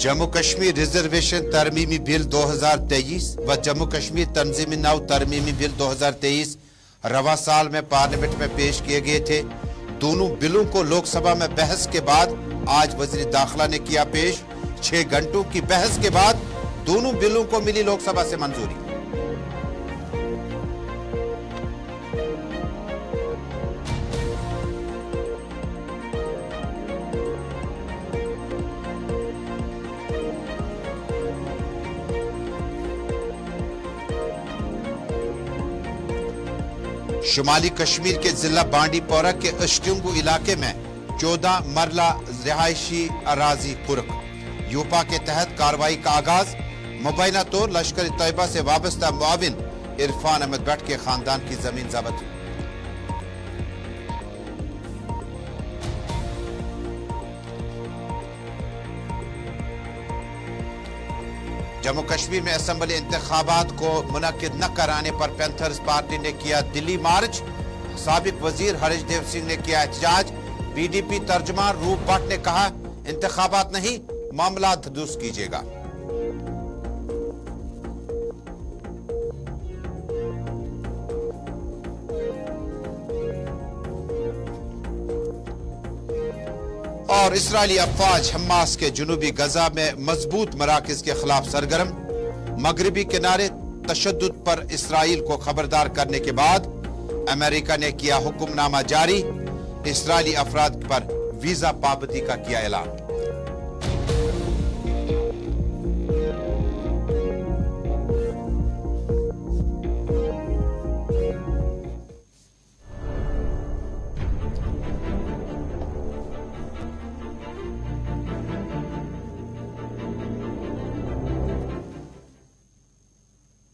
Jammu Kashmir reservation तरमीमी bill 2023 व जम्मू कश्मीर तंजीमी नौ तरमीमी bill 2023 रवा साल में पार्लियामेंट में पेश किए गए थे। दोनों बिलों को लोकसभा में बहस के बाद आज वज़ीर दाखिला ने किया पेश। 6 घंटों की बहस के बाद दोनों बिलों को मिली लोकसभा से मंजूरी। शुमाली कश्मीर के जिला बांडीपोरा के अश्टिंगू इलाके में 14 मरला रिहायशी अराजी कुर्क यूपा के तहत कार्रवाई का आगाज। मुबैना तौर लश्कर तैयबा से वाबस्ता मुआविन इरफान अहमद भट्ट के खानदान की जमीन जब्त। जम्मू कश्मीर में असेंबली इंतखाबात को मुनक्किद न कराने पर पैंथर्स पार्टी ने किया दिल्ली मार्च। साबिक वजीर हरीश देव सिंह ने किया एहतजाज। पीडीपी तर्जुमान रूप भट्ट ने कहा, इंतखाबात नहीं, मामला दुरुस्त कीजिएगा। और इस्राएली अफवाज हमास के जुनूबी गजा में मजबूत मराकज के खिलाफ सरगर्म। मगरबी किनारे तशद्दुद पर इसराइल को खबरदार करने के बाद अमेरिका ने किया हुक्मनामा जारी। इस्राएली अफराद पर वीजा पाबंदी का किया ऐलान।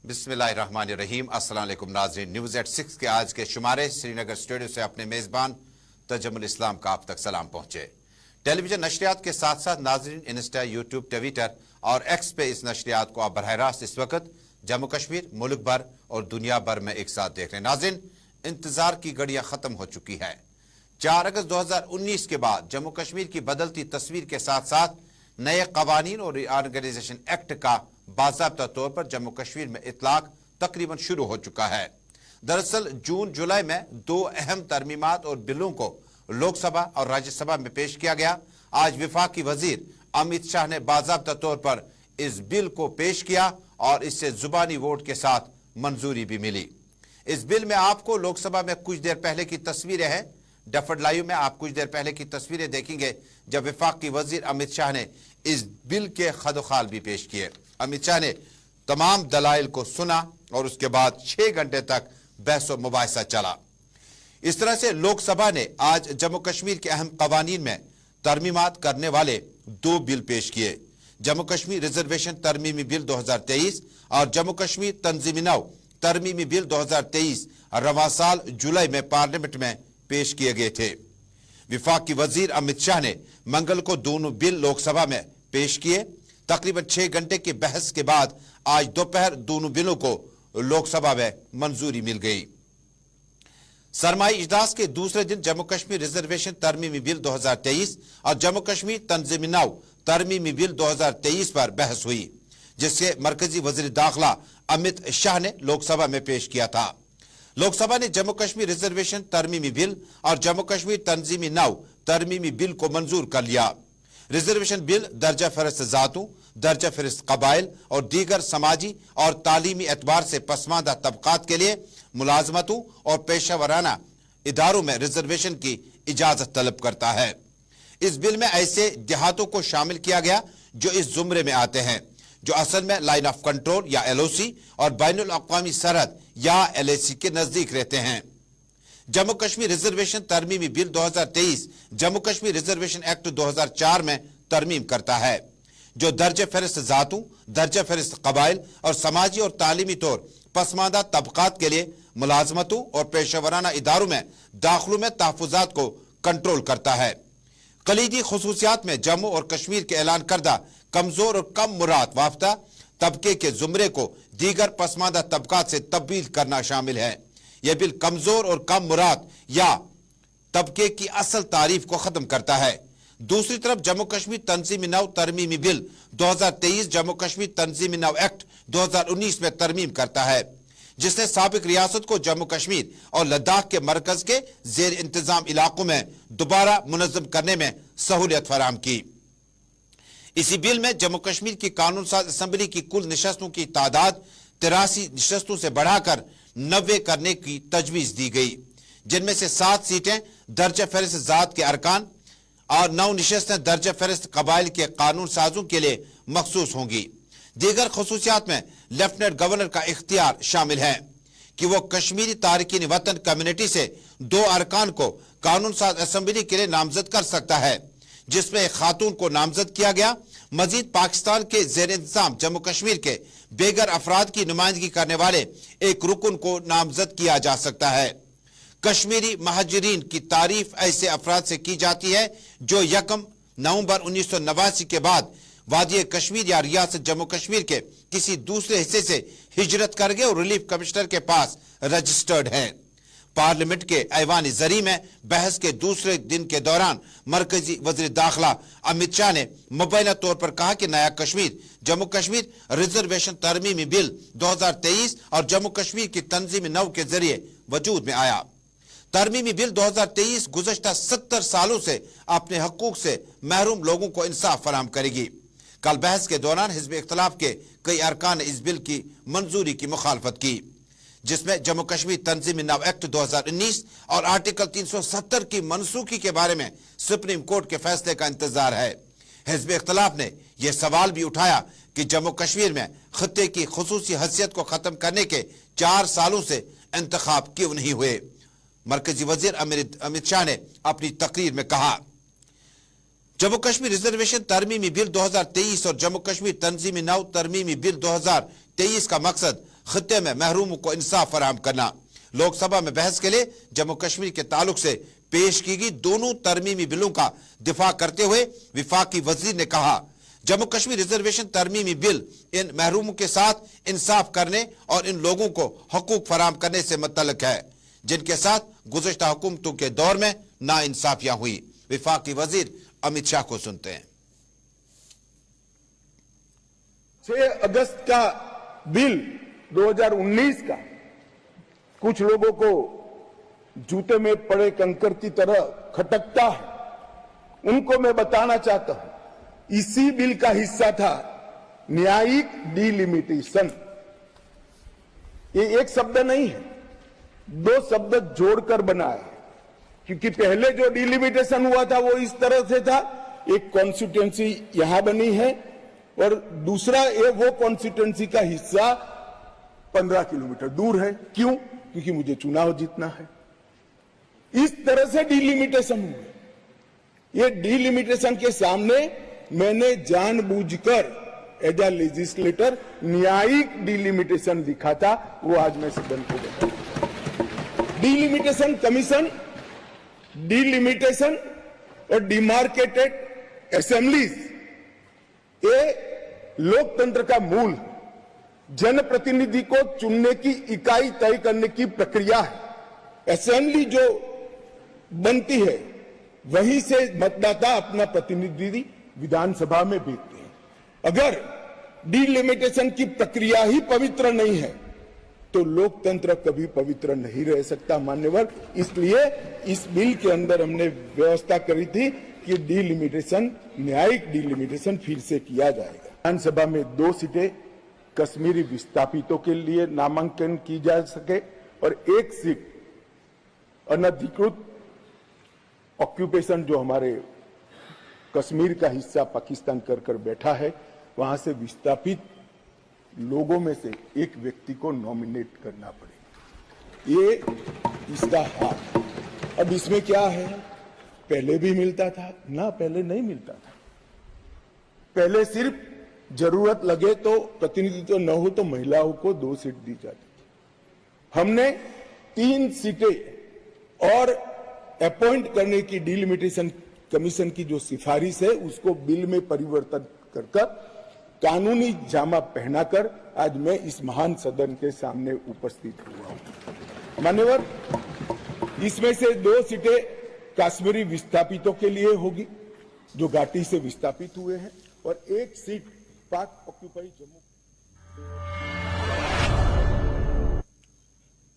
बिस्मिल्लाहिर्रहमानिर्रहीम। अस्सलाम वालेकुम नाज़रीन, न्यूज़ एट 6 के आज के शुमारे श्रीनगर स्टूडियो से अपने मेज़बान तजम्मुल इस्लाम का आप तक सलाम पहुंचे। टेलीविजन नशरियात के साथ साथ नाज़रीन इंस्टा, यूट्यूब, ट्विटर और एक्स पे इस नशरियात को आप बरह रास्त इस वक्त जम्मू कश्मीर, मुल्क भर और दुनिया भर में एक साथ देख रहे हैं। नाज़रीन, इंतजार की घड़ियां खत्म हो चुकी है। 4 अगस्त 2019 के बाद जम्मू कश्मीर की बदलती तस्वीर के साथ साथ नए कवानीन और ऑर्गेनाइजेशन एक्ट का बाज़ाब्ता तौर पर जम्मू कश्मीर में इतलाक तकरीबन शुरू हो चुका है। दरअसल जून जुलाई में 2 अहम तरमीमात और बिलों को लोकसभा और राज्यसभा में पेश किया गया। आज वफाकी वजीर अमित शाह ने बाज़ाब्ता तौर पर इस बिल को पेश किया और इससे जुबानी वोट के साथ मंजूरी भी मिली। इस बिल में आपको लोकसभा में कुछ देर पहले की तस्वीरें हैं। डफर्ड लाइव में आप कुछ देर पहले की तस्वीरें देखेंगे जब वफाकी वजीर अमित शाह ने इस बिल के खदोखाल भी पेश किए। अमित शाह ने तमाम दलाइल को सुना और उसके बाद 6 घंटे तक बहस व मुबाहिसा चला। इस तरह से लोकसभा ने आज जम्मू कश्मीर के अहम कवानीन में तरमीमात करने वाले 2 बिल पेश किए। जम्मू कश्मीर रिजर्वेशन तरमीमी बिल 2023 और जम्मू कश्मीर तंजीमी नौ तरमीमी बिल 2023 रवा साल जुलाई में पार्लियामेंट में पेश किए गए थे। वफाकी वजीर अमित शाह ने मंगल को दोनों बिल लोकसभा में पेश किए। तकरीबन 6 घंटे की बहस के बाद आज दोपहर दोनों बिलों को लोकसभा में मंजूरी मिल गई। सरमाई इजलास के दूसरे दिन जम्मू कश्मीर रिजर्वेशन तरमीमी बिल 2023 और जम्मू कश्मीर तंजीमी नौ तरमीमी बिल 2023 पर बहस हुई, जिससे मरकजी वजीर दाखिला अमित शाह ने लोकसभा में पेश किया था। लोकसभा ने जम्मू कश्मीर रिजर्वेशन तरमीमी बिल और जम्मू कश्मीर तंजीमी नौ तरमीमी बिल को मंजूर कर लिया। रिजर्वेशन बिल दर्जा फहरिस्त जातों, दर्जा फहरिस्त कबाइल और दीगर समाजी और तालीमी एतबार से पसमानदा तबकात के लिए मुलाजमतों और पेशा वराना इदारों में रिजर्वेशन की इजाजत तलब करता है। इस बिल में ऐसे देहातों को शामिल किया गया जो इस जुमरे में आते हैं, जो असल में लाइन ऑफ कंट्रोल या LOC और बैनुल अक़वामी सरहद या LAC के नजदीक रहते हैं। जम्मू कश्मीर रिजर्वेशन तरमीमी bill 2023 Jammu Kashmir reservation act 2004 में तरमीम करता है, जो दर्ज फहरिस्त जातों, दर्ज फहरिस्त कबाइल और समाजी और तालीमी तौर पसमानदा तबकात के लिए मुलाजमतों और पेशेवराना इदारों में दाखिलों में तहफ़्फ़ुज़ात को कंट्रोल करता है। कलीदी खुसूसियात में जम्मू और कश्मीर के ऐलान करदा कमजोर और कम मुराद वाफ्ता तबके के जुमरे को दीगर पसमानदा तबकात से तब्दील करना शामिल है। यह बिल कमजोर और कम मुराद या तबके की असल तारीफ को खत्म करता है। दूसरी तरफ जम्मू कश्मीर तंजीमी नौ तरमीमी बिल 2023 जम्मू कश्मीर तंजीमी नौ एक्ट 2019 में तरमीम करता है, जिसने साबिक रियासत को जम्मू कश्मीर और लद्दाख के मरकज के जेर इंतजाम इलाकों में दोबारा मुनज़्ज़म करने में सहूलियत फराहम की। इसी बिल में जम्मू कश्मीर की कानून साज असेंबली की कुल निशस्तों की तादाद 83 निशस्तों से बढ़ाकर 90 करने की तजवीज दी गई, जिनमें से 7 सीटें दर्ज फहरिस्त जात के अरकान और 9 निशस्तें दर्ज फहरिस्त कबाइल के कानून साजों के लिए मखसूस होंगी। दीगर खसूसियात में लेफ्टिनेंट गवर्नर का इख्तियार शामिल है कि वो कश्मीरी तारकीन वतन कम्युनिटी से 2 अरकान को कानून साज असेंबली के लिए नामजद कर सकता है, जिसमें एक खातून को नामजद किया गया। मजीद पाकिस्तान के जेर इंतजाम जम्मू कश्मीर के बेगर अफराद की नुमाइंदगी करने वाले एक रुकन को नामजद किया जा सकता है। कश्मीरी महाजरीन की तारीफ ऐसे अफराद से की जाती है जो 1 नवंबर 1989 के बाद वादी कश्मीर या रियासत जम्मू कश्मीर के किसी दूसरे हिस्से से हिजरत कर गए और रिलीफ कमिश्नर के पास रजिस्टर्ड हैं। पार्लियामेंट के ऐवानी जरी में बहस के दूसरे दिन के दौरान मरकजी वज़ीर दाखिला अमित शाह ने मुबैना तौर पर कहा कि नया कश्मीर जम्मू कश्मीर रिजर्वेशन तरमीमी बिल 2023 और जम्मू कश्मीर की तंजीमी नौ के जरिए वजूद में आया। तरमीमी बिल 2023 गुज़श्ता 70 सालों से अपने हकूक से महरूम लोगों को इंसाफ फराहम करेगी। कल बहस के दौरान हिज़्ब इख्तिलाफ के कई अरकान ने इस बिल की मंजूरी की मुखालफत की, जिसमें जम्मू कश्मीर तंजीमी नौ एक्ट 2019 और आर्टिकल 370 की मनसूखी के बारे में सुप्रीम कोर्ट के फैसले का इंतजार है। हिज़्ब इख्तिलाफ ने यह सवाल भी उठाया कि जम्मू कश्मीर में खित्ते की खुसूसी हैसियत को खत्म करने के 4 सालों से इंतखाब क्यों नहीं हुए। मरकजी वजीर अमित शाह ने अपनी तकरीर में कहा, जम्मू कश्मीर रिजर्वेशन तरमीमी बिल 2023 और जम्मू कश्मीर तंजीमी नौ तरमीमी बिल 2023 का मकसद खित्ते में महरूमों को इंसाफ फराहम करना। लोकसभा में बहस के लिए जम्मू कश्मीर के ताल्लुक से पेश की गई दोनों तरमीमी बिलों का दिफा करते हुए विफाकी वजीर ने कहा, जम्मू कश्मीर रिजर्वेशन तरमीमी बिल इन महरूमों के साथ इंसाफ करने और इन लोगों को हकूक फराहम करने से मुतल्लिक है जिनके साथ गुज़श्ता हुकूमतों के दौर में नाइंसाफियां हुई। विफाकी वजीर अमित शाह को सुनते हैं। 6 अगस्त का बिल 2019 का कुछ लोगों को जूते में पड़े कंकर की तरह खटकता है। उनको मैं बताना चाहता हूं, इसी बिल का हिस्सा था न्यायिक डिलिमिटेशन। ये एक शब्द नहीं है, 2 शब्द जोड़कर बना है, क्योंकि पहले जो डिलिमिटेशन हुआ था वो इस तरह से था, एक कॉन्स्टिट्यूएंसी यहां बनी है और दूसरा वो कॉन्स्टिट्यूएंसी का हिस्सा 15 किलोमीटर दूर है। क्यों? क्योंकि मुझे चुनाव जीतना है। इस तरह से डिलिमिटेशन हुए। ये डिलिमिटेशन के सामने मैंने जानबूझकर एज ए लेजिस्लेटर न्यायिक डिलिमिटेशन लिखा था, वो आज मैं सदन को बताऊं। डिलिमिटेशन कमीशन, डिलिमिटेशन और डिमार्केटेड असेंबलीज, ये लोकतंत्र का मूल है। जनप्रतिनिधि को चुनने की इकाई तय करने की प्रक्रिया है। असेंबली जो बनती है वहीं से मतदाता अपना प्रतिनिधि विधानसभा में भेजते हैं। अगर डिलिमिटेशन की प्रक्रिया ही पवित्र नहीं है तो लोकतंत्र कभी पवित्र नहीं रह सकता मान्यवर। इसलिए इस बिल के अंदर हमने व्यवस्था करी थी कि डिलिमिटेशन, न्यायिक डिलिमिटेशन फिर से किया जाएगा। विधानसभा में 2 सीटें कश्मीरी विस्थापितों के लिए नामांकन की जा सके और 1 सीट अनधिकृत ऑक्यूपेशन जो हमारे कश्मीर का हिस्सा पाकिस्तान कर बैठा है, वहां से विस्थापित लोगों में से एक व्यक्ति को नॉमिनेट करना पड़े। ये इसका हाथ। अब इसमें क्या है, पहले भी मिलता था ना, पहले नहीं मिलता था। पहले सिर्फ जरूरत लगे तो प्रतिनिधित्व न हो तो महिलाओं को 2 सीट दी जाती थी। हमने 3 सीटें और अपॉइंट करने की डिलिमिटेशन कमीशन की जो सिफारिश है उसको बिल में परिवर्तन कर कानूनी जामा पहनाकर आज मैं इस महान सदन के सामने उपस्थित हुआ हूं। मान्यवर, इसमें से 2 सीटें कश्मीरी विस्थापितों के लिए होगी जो घाटी से विस्थापित हुए हैं और एक सीट पाक ऑक्यूपाई जम्मू।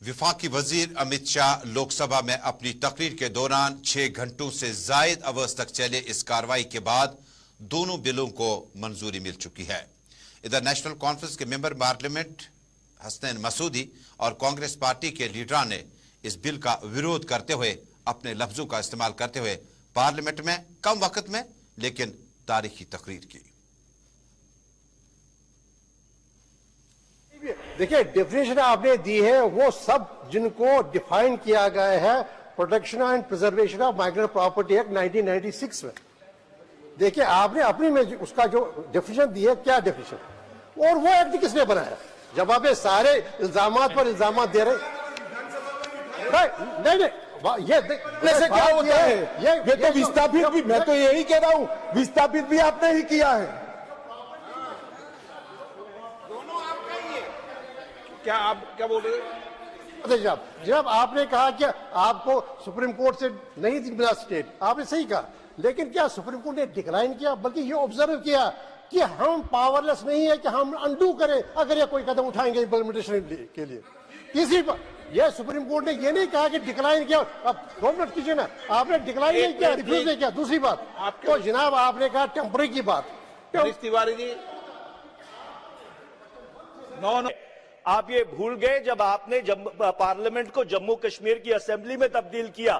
वफाकी वजीर अमित शाह लोकसभा में अपनी तकरीर के दौरान 6 घंटों से जायद अवर्स तक चले इस कार्रवाई के बाद दोनों बिलों को मंजूरी मिल चुकी है। इधर नेशनल कॉन्फ्रेंस के मेंबर पार्लियामेंट हसनैन मसूदी और कांग्रेस पार्टी के लीडरों ने इस बिल का विरोध करते हुए अपने लफ्जों का इस्तेमाल करते हुए पार्लियामेंट में कम वक्त में लेकिन तारीखी तकरीर की। देखिए, डेफिनेशन आपने दी है वो सब जिनको डिफाइन किया गया है protection and preservation of migrant property act 1996 में। देखिए, आपने अपनी में उसका जो डेफिनेशन दी है, क्या डेफिनेशन, और वो एक्ट किसने बनाया? जब आप ये सारे इल्जामात पर इल्जामात दे रहे नहीं, ऐसे क्या होता है? ये तो विस्थापित भी, मैं तो यही कह रहा हूं, विस्थापित भी आपने ही किया है। क्या आप क्या बोल रहे हैं? जब आपने कहा कि आपको सुप्रीम कोर्ट से नहीं मिला स्टेट, आपने सही कहा, लेकिन क्या सुप्रीम कोर्ट ने डिक्लाइन किया? बल्कि ये ऑब्जर्व किया कि हम पावरलेस नहीं है कि हम अंडू करें अगर ये कोई कदम उठाएंगे इम्प्लीमेंटेशन के लिए। तीसरी बात, ये सुप्रीम कोर्ट ने ये नहीं कहा कि डिक्लाइन किया। अब 2 मिनट कीजिए ना, आपने डिक्लाइन नहीं किया, रिफ्यूज नहीं किया। दूसरी बात, तो जनाब आपने कहा टेम्पररी की बात। तिवारी जी, नो, आप ये भूल गए जब आपने पार्लियामेंट को जम्मू कश्मीर की असेंबली में तब्दील किया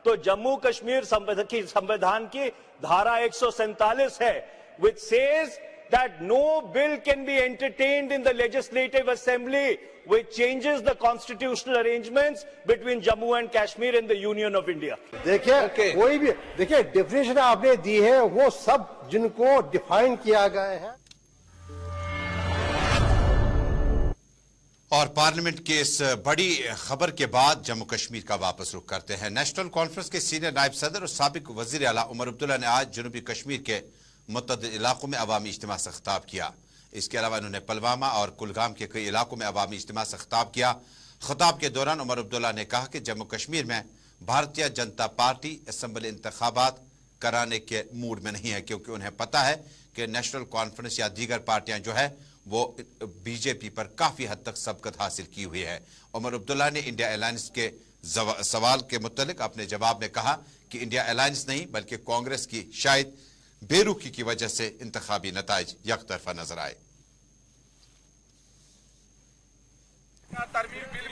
तो जम्मू कश्मीर संविधान की धारा 147 है, which says that no bill can be entertained in the legislative assembly which changes the constitutional arrangements between Jammu and Kashmir and the Union of India. देखिए, कोई भी, देखिए, डेफिनेशन आपने दी है वो सब जिनको डिफाइन किया गया है। और पार्लियामेंट के इस बड़ी खबर के बाद जम्मू कश्मीर का वापस रुख करते हैं। नेशनल कॉन्फ्रेंस के सीनियर नायब सदर और साबिक वजीर आला उमर अब्दुल्ला ने आज जनूबी कश्मीर के मुतअद्दिद इलाकों में अवामी इज्तिमा से खिताब किया। इसके अलावा इन्होंने पुलवामा और कुलगाम के कई इलाकों में अवामी इज्तिमा से खिताब किया। खिताब के दौरान उमर अब्दुल्ला ने कहा कि जम्मू कश्मीर में भारतीय जनता पार्टी असेंबली इंतखाबात कराने के मूड में नहीं है, क्योंकि उन्हें पता है कि नेशनल कॉन्फ्रेंस या दीगर पार्टियां जो है वो बीजेपी पर काफी हद तक सबकत हासिल की हुई है। उमर अब्दुल्ला ने इंडिया अलायंस के सवाल के मुतालिक अपने जवाब में कहा कि इंडिया अलायंस नहीं बल्कि कांग्रेस की शायद बेरुखी की वजह से इंतखाबी नताइज यकतरफा नजर आए। तरमीम बिल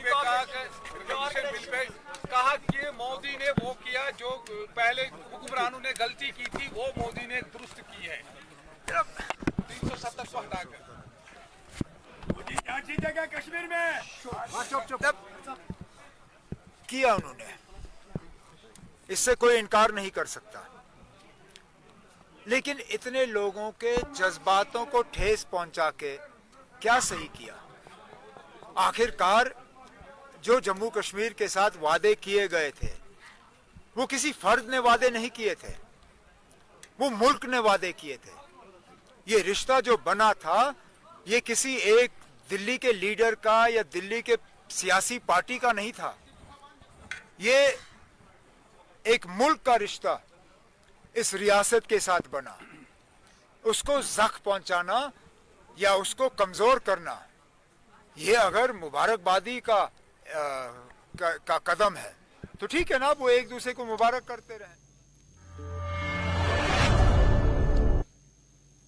पे कहा कि मोदी ने वो किया जो पहले हुक्मरानों ने गलती की थी, वो मोदी ने दुरुस्त की है। 370 को हटाकर जगह कश्मीर में किया उन्होंने, इससे कोई इनकार नहीं कर सकता, लेकिन इतने लोगों के जज्बातों को ठेस पहुंचा के क्या सही किया? आखिरकार जो जम्मू कश्मीर के साथ वादे किए गए थे वो किसी फर्द ने वादे नहीं किए थे, वो मुल्क ने वादे किए थे। ये रिश्ता जो बना था ये किसी एक दिल्ली के लीडर का या दिल्ली के सियासी पार्टी का नहीं था, ये एक मुल्क का रिश्ता इस रियासत के साथ बना। उसको जख्म पहुंचाना या उसको कमजोर करना, ये अगर मुबारकबादी का कदम है तो ठीक है ना, वो एक दूसरे को मुबारक करते रहें।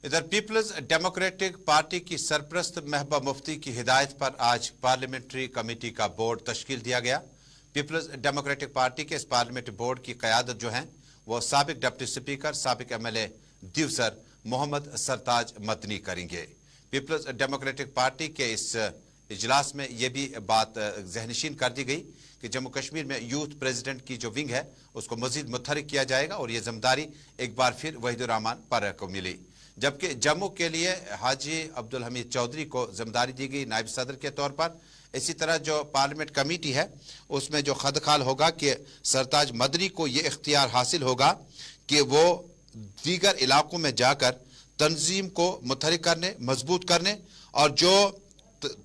इधर पीपल्स डेमोक्रेटिक पार्टी की सरप्रस्त महबूबा मुफ्ती की हिदायत पर आज पार्लियामेंट्री कमेटी का बोर्ड तश्कील दिया गया। पीपल्स डेमोक्रेटिक पार्टी के इस पार्लियामेंट्री बोर्ड की क़यादत जो है वो साबिक डिप्टी स्पीकर साबिक एमएलए दिवसर मोहम्मद सरताज मदनी करेंगे। पीपल्स डेमोक्रेटिक पार्टी के इस इजलास में यह भी बात ज़हनशीन कर दी गई कि जम्मू कश्मीर में यूथ प्रेसिडेंट की जो विंग है उसको मजीद मुतहरिक किया जाएगा और यह जिम्मेदारी एक बार फिर वहीदुर रहमान पर को मिली, जबकि जम्मू के लिए हाजी अब्दुल हमीद चौधरी को जिम्मेदारी दी गई नायब सदर के तौर पर। इसी तरह जो पार्लियामेंट कमेटी है उसमें जो खदखाल होगा कि सरताज मदनी को ये इख्तियार हासिल होगा कि वो दीगर इलाकों में जाकर तंजीम को मुतहरिक करने, मजबूत करने और जो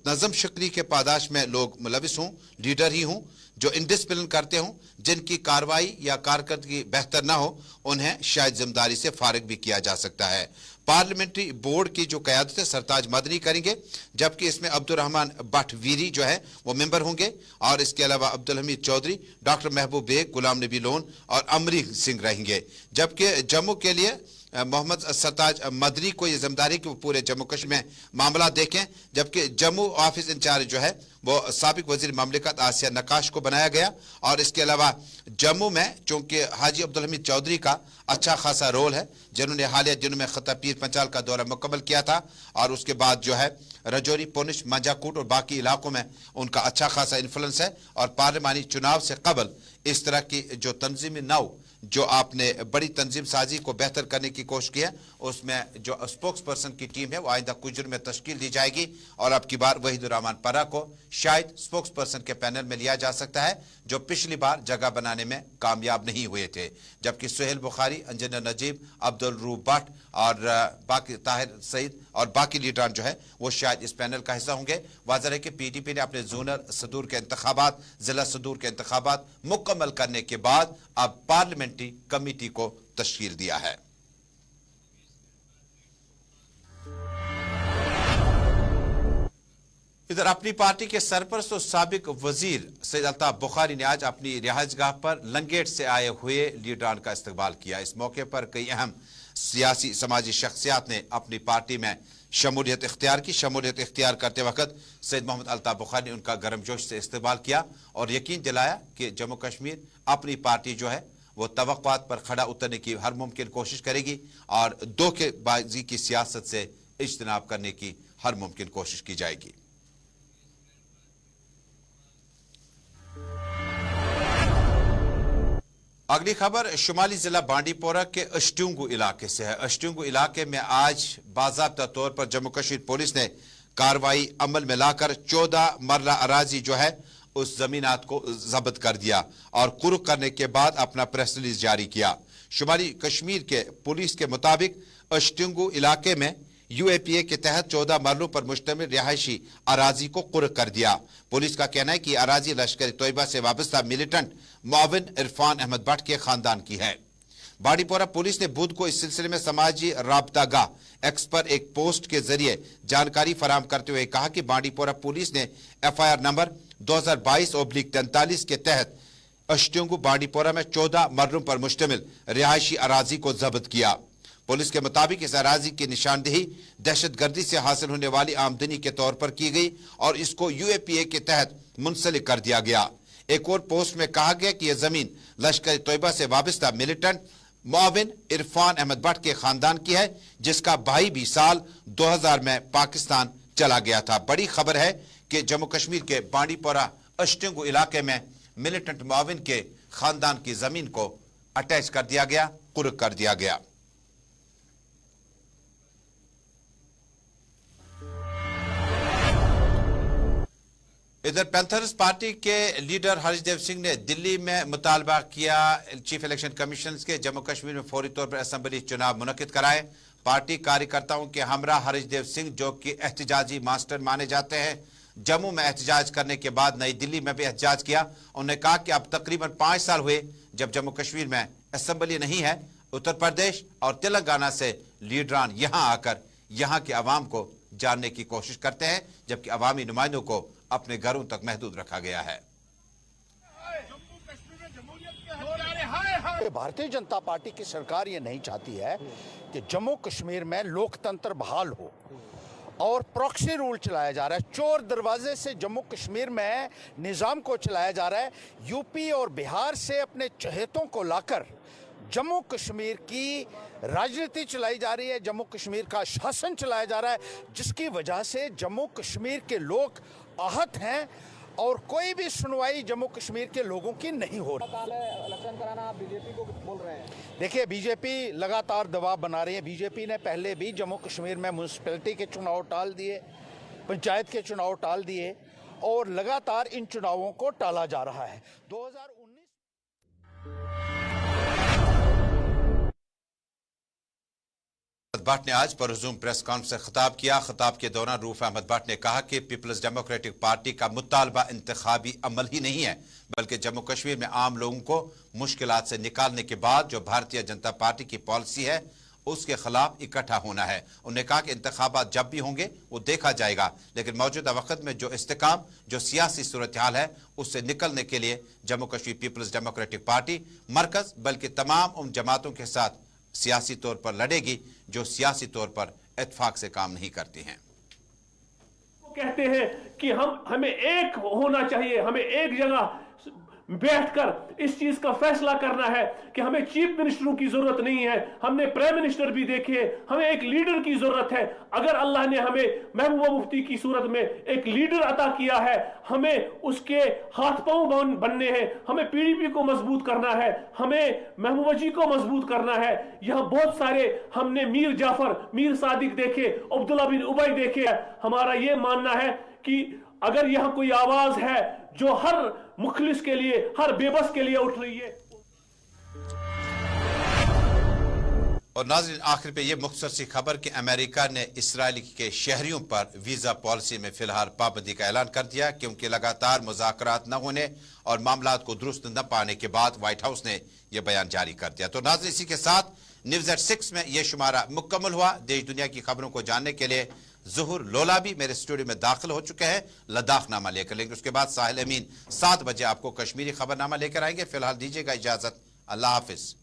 नज़म शक्ली के पादाश में लोग मुलविस हों, लीडर ही हों, जो इंडिसिप्लिन करते हों, जिनकी कार्रवाई या कारकर्दगी बेहतर ना हो, उन्हें शायद जिम्मेदारी से फारिग भी किया जा सकता है। पार्लियामेंट्री बोर्ड की जो क़यादत है सरताज मदनी करेंगे, जबकि इसमें अब्दुल रहमान भट्ट वीरी जो है वो मेंबर होंगे, और इसके अलावा अब्दुल हमीद चौधरी, डॉक्टर महबूब बेग, गुलाम नबी लोन और अमरीक सिंह रहेंगे। जबकि जम्मू के लिए मोहम्मद सरताज मदनी को ये जिम्मेदारी कि वो पूरे जम्मू कश्मीर में मामला देखें, जबकि जम्मू ऑफिस इंचार्ज जो है वो साबिक वजीर ममलिकत आसिया नकाश को बनाया गया। और इसके अलावा जम्मू में चूंकि हाजी अब्दुल हमीद चौधरी का अच्छा खासा रोल है, जिन्होंने हालिया दिनों में खत्ता पीर पंचाल का दौरा मुकम्मल किया था, और उसके बाद जो है रजौरी, पुंछ, मंजाकूट और बाकी इलाकों में उनका अच्छा खासा इन्फ्लुएंस है। और पार्लिमानी चुनाव से कबल इस तरह की जो तंजीमी नौ जो आपने बड़ी तंजीम साजी को बेहतर करने की कोशिश की है, उसमें जो स्पोक्स पर्सन की टीम है वो आइंदा कुछ दिन में तश्कील दी जाएगी, और अब की बार वहीदुर रहमान परा को शायद स्पोक्स पर्सन के पैनल में लिया जा सकता है, जो पिछली बार जगह बनाने में कामयाब नहीं हुए थे। जबकि सुहेल बुखारी, इंजीनियर नजीब, अब्दुल रूफ भट्ट और बाकी ताहिर सईद और बाकी लीडरान जो है वो शायद इस पैनल का हिस्सा होंगे। वाज़ेह है कि पीडीपी ने अपने जोनल सदूर के इंतखाबात, जिला सदूर के इंतखाबात मुकम्मल करने के बाद अब पार्लियामेंट्री कमेटी को तश्कील दिया है। इधर अपनी पार्टी के सरपरस्त और साबिक वजीर सैयद अल्ताफ बुखारी ने आज अपनी रिहाइशगाह पर लंगेट से आए हुए लीडरान का इस्तकबाल किया। इस मौके पर कई अहम सियासी समाजी शख्सियात ने अपनी पार्टी में शमूलियत इख्तियार की। शमूलियत इख्तियार करते वक्त सैयद मोहम्मद अल्ताफ बुखारी ने उनका गर्मजोश से इस्तकबाल किया और यकीन दिलाया कि जम्मू कश्मीर अपनी पार्टी जो है वो तवक्कुआत पर खड़ा उतरने की हर मुमकिन कोशिश करेगी और धोखेबाजी की सियासत से इज्तनाब करने की हर मुमकिन कोशिश की जाएगी। अगली खबर शुमाली जिला बांडीपोरा के अष्टुंगु इलाके से है। अष्टुंगु इलाके में आज बाज़ाब्ता तौर पर जम्मू कश्मीर पुलिस ने कार्रवाई अमल में लाकर 14 मरला अराजी जो है उस जमीनात को जब्त कर दिया और कुर्क करने के बाद अपना प्रेस रिलीज जारी किया। शुमाली कश्मीर के पुलिस के मुताबिक अष्टुंगु इलाके में यूएपीए के तहत 14 मरलों पर मुश्तमिल रिहायशी अराजी को कुर्क कर दिया। पुलिस का कहना है कि अराजी लश्कर तोयबा से वाबस्ता मिलिटेंट मुआविन इरफान अहमद भट्ट के खानदान की है। बांडीपोरा पुलिस ने बुध को इस सिलसिले में समाजी राब्तागाह एक्स पर एक पोस्ट के जरिए जानकारी फराहम करते हुए कहा कि बांडीपोरा पुलिस ने एफआईआर नंबर 2022/43 के तहत अष्टुंगु बांडीपोरा में 14 मरलों पर मुश्तमिल रिहायशी अराजी को जब्त किया। पुलिस के मुताबिक इस अराजी की निशानदेही दहशतगर्दी से हासिल होने वाली आमदनी के तौर पर की गई और इसको यूएपीए के तहत मुंसलिक कर दिया गया। एक और पोस्ट में कहा गया कि यह जमीन लश्कर तोयबा से वाबस्ता मिलिटेंट मुआविन इरफान अहमद भट्ट के खानदान की है, जिसका भाई भी साल 2000 में पाकिस्तान चला गया था। बड़ी खबर है कि जम्मू कश्मीर के बांडीपोरा अष्टुंगु इलाके में मिलिटेंट मुआविन के खानदान की जमीन को अटैच कर दिया गया, कुर्क कर दिया गया। इधर पैंथर्स पार्टी के लीडर हरीशदेव सिंह ने दिल्ली में मुतालबा किया चीफ इलेक्शन कमीशन के जम्मू कश्मीर में फौरी तौर पर असेंबली चुनाव मुनक्किद कराए। पार्टी कार्यकर्ताओं के हमरा हरीशदेव सिंह जो कि एहतजाजी मास्टर माने जाते हैं, जम्मू में एहतजाज करने के बाद नई दिल्ली में भी एहतजाज किया। उन्होंने कहा कि अब तकरीबन 5 साल हुए जब जम्मू कश्मीर में असेंबली नहीं है। उत्तर प्रदेश और तेलंगाना से लीडरान यहां आकर यहां के अवाम को जानने की कोशिश करते हैं, जबकि अवामी नुमाइंदों को अपने घरों तक महदूद रखा गया है। भारतीय जनता पार्टी की सरकार ये नहीं चाहती है कि जम्मू कश्मीर में लोकतंत्र बहाल हो और प्रॉक्सी रूल चलाया जा रहा है। चोर दरवाजे से जम्मू कश्मीर में निज़ाम को चलाया जा रहा है। यूपी और बिहार से अपने चहेतों को लाकर जम्मू कश्मीर की राजनीति चलाई जा रही है, जम्मू कश्मीर का शासन चलाया जा रहा है, जिसकी वजह से जम्मू कश्मीर के लोग आहत हैं और कोई भी सुनवाई जम्मू कश्मीर के लोगों की नहीं हो रही। इलेक्शन कराना आप बीजेपी को बोल रहे हैं। देखिए, बीजेपी लगातार दबाव बना रही है। बीजेपी ने पहले भी जम्मू कश्मीर में म्यूनसिपैलिटी के चुनाव टाल दिए, पंचायत के चुनाव टाल दिए और लगातार इन चुनावों को टाला जा रहा है। 2019 अहमद भट्ट ने आज परज़ूम प्रेस कॉन्फ्रेंस से खिताब किया। खिताब के दौरान रऊफ अहमद भट्ट ने कहा कि पीपल्स डेमोक्रेटिक पार्टी का मुतालबा इंतखाबी अमल ही नहीं है, बल्कि जम्मू कश्मीर में आम लोगों को मुश्किलात से निकालने के बाद जो भारतीय जनता पार्टी की पॉलिसी है उसके खिलाफ इकट्ठा होना है। उन्होंने कहा कि इंतखाबात जब भी होंगे वो देखा जाएगा, लेकिन मौजूदा वक्त में जो इस्तेकाम, जो सियासी सूरत हाल है उससे निकलने के लिए जम्मू कश्मीर पीपल्स डेमोक्रेटिक पार्टी मरकज बल्कि तमाम उन जमातों के साथ सियासी तौर पर लड़ेगी जो सियासी तौर पर इत्तेफाक से काम नहीं करती हैं। कहते हैं कि हमें एक होना चाहिए, हमें एक जगह बैठकर इस चीज का फैसला करना है कि हमें चीफ मिनिस्टरों की जरूरत नहीं है, हमने प्राइम मिनिस्टर भी देखे, हमें एक लीडर की जरूरत है। अगर अल्लाह ने हमें महबूबा मुफ्ती की सूरत में एक लीडर अता किया है, हमें उसके हाथ पांव बनने हैं, हमें पीडीपी को मजबूत करना है, हमें महबूबा जी को मजबूत करना है। यहां बहुत सारे हमने मीर जाफर, मीर सादिक देखे, अब्दुल्ला बिन उबई देखे। हमारा यह मानना है कि अगर यहां कोई आवाज है जो हर मुखलिस के लिए, हर बेबस के लिए उठ रही है। और नाज़रीन, आखिर पे ये मुख्तसर सी खबर कि अमेरिका ने इसराइल के शहरियों पर वीज़ा पॉलिसी में फिलहाल पाबंदी का ऐलान कर दिया, क्योंकि लगातार मुज़ाकरात न होने और मामलात को दुरुस्त न पाने के बाद व्हाइट हाउस ने यह बयान जारी कर दिया। तो नाज़रीन, इसी के साथ न्यूज़ एट 6 में यह शुमारा मुकम्मल हुआ। देश दुनिया की खबरों को जानने के लिए ज़ुहूर लोला भी मेरे स्टूडियो में दाखिल हो चुके हैं लद्दाखनामा लेकर, लेकिन उसके बाद साहिल अमीन 7 बजे आपको कश्मीरी खबरनामा लेकर आएंगे। फिलहाल दीजिएगा इजाजत, अल्लाह हाफिज।